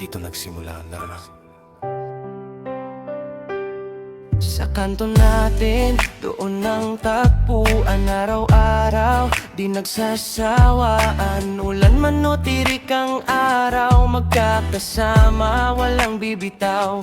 dito nagsimula na. Sa kanto natin, doon ang tagpuan araw-araw, di nagsasawaan. Ulan man o tirik ang araw, magkakasama, walang bibitaw.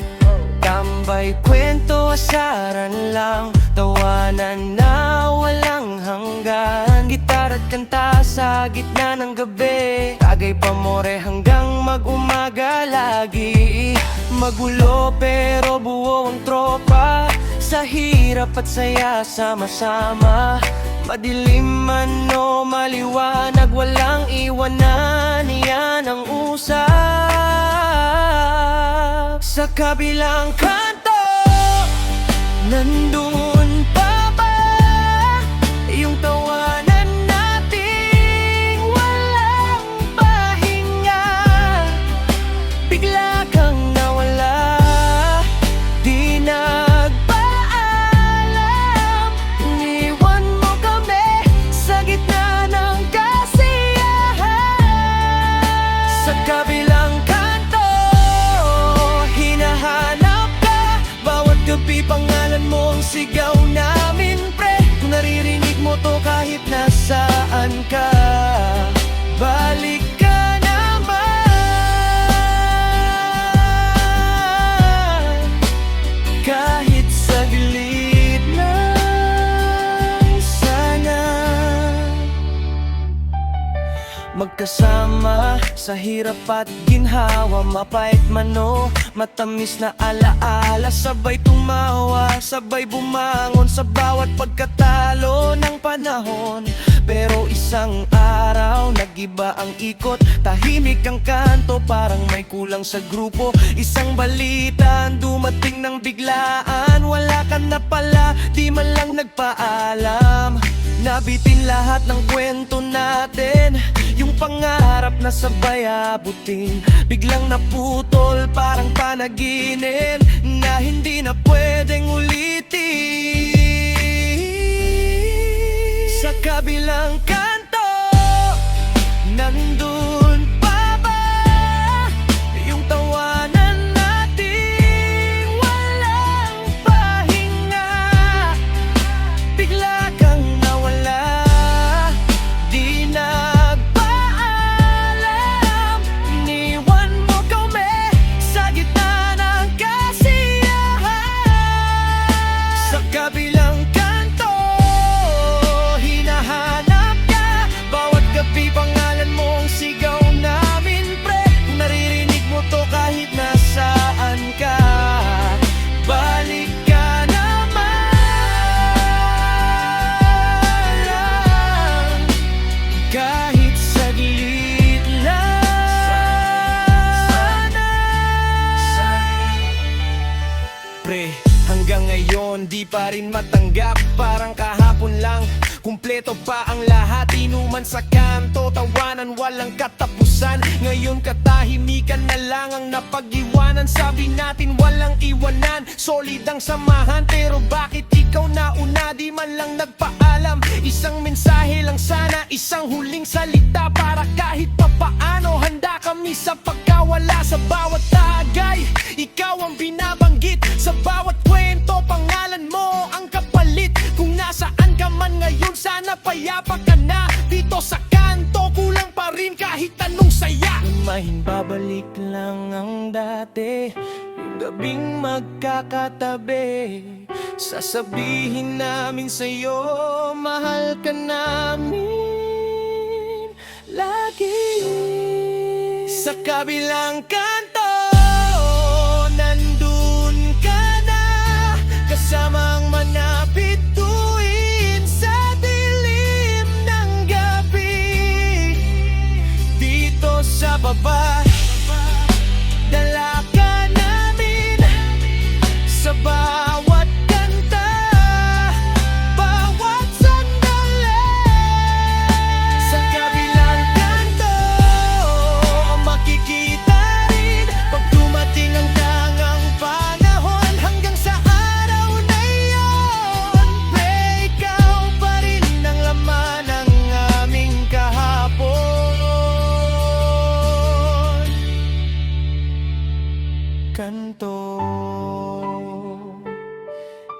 Tambay, kwento, asaran lang, tawanan na walang hanggan. Gitara't kanta sa gitna ng gabi, tagay pamore hanggang mag-umaga lagi. Magulo pero buo ang tropa, sa hirap at saya sama-sama. Madilim man o maliwanag, walang iwanan, yan ang usap. Sa kabilang kanto, nandun pa ba yung tawanan nating walang pahinga? Bigla kang nawala, di nagpaalam, iniwan mo kami sa gitna ng kasiyahan. Sa kabilang kanto, hinahanap ka, bawat gabi pangalan mo ang sigaw namin, pre. Kung naririnig mo to kahit nasaan ka, balik ka naman, kahit saglit lang sana. Magkasama sa hirap at ginhawa, mapait man o matamis na alaala. Sabay tumawa, sabay bumangon sa bawat pagkatalo ng panahon. Pero isang araw, nag-iba ang ikot, tahimik ang kanto, parang may kulang sa grupo. Isang balita ang dumating ng biglaan, wala ka na pala, di man lang nagpaalam. Nabitin lahat ng kwento natin, yung pangarap na sabay abutin, biglang naputol parang panaginip na hindi na pwedeng ulitin. Sa kabilang kanto, nandun pa ba yung tawanan nating walang pahinga? Bigla kang nawala, di nagpaalam, iniwan mo kami sa gitna ng kasiyahan. Sa kabilang kanto, hinahanap ka, bawat gabi pangalan mo ang sigaw namin, pre. Kung naririnig mo to kahit nasaan ka, balik ka naman, kahit saglit lang sana. Pre, hanggang ngayon di pa rin matanggap, parang kahapon lang kumpleto pa ang lahat. Inuman sa kanto, tawanan walang katapusan. Ngayon katahimikan na lang ang napag-iwanan. Sabi natin walang iwanan, solid ang samahan. Pero bakit ikaw nauna, di man lang nagpaalam? Isang mensahe lang sana, isang huling salita, para kahit papaano handa kami sa pagkawala. Sa bawat tagay, ikaw ang binabanggit, sa bawat kwento pangalan mo ang kapalit. Kung nasaan ka man ngayon, sana payapa ka na. Dito sa kanto, kulang pa rin kahit anong saya. Mahimbabalik lang ang dati, yung gabing magkakatabi. Sasabihin namin sa'yo, mahal ka namin lagi. Sa kabilang kanto, nandun ka na, kasamang manapit tuwin sa dilim ng gabi. Dito sa baba, dala ka namin sa bawat kanta, bawat sandali. Sa kabilang kanto, makikita rin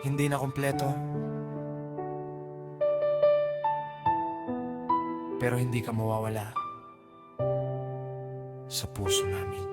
Hindi na kumpleto, pero hindi ka mawawala sa puso namin.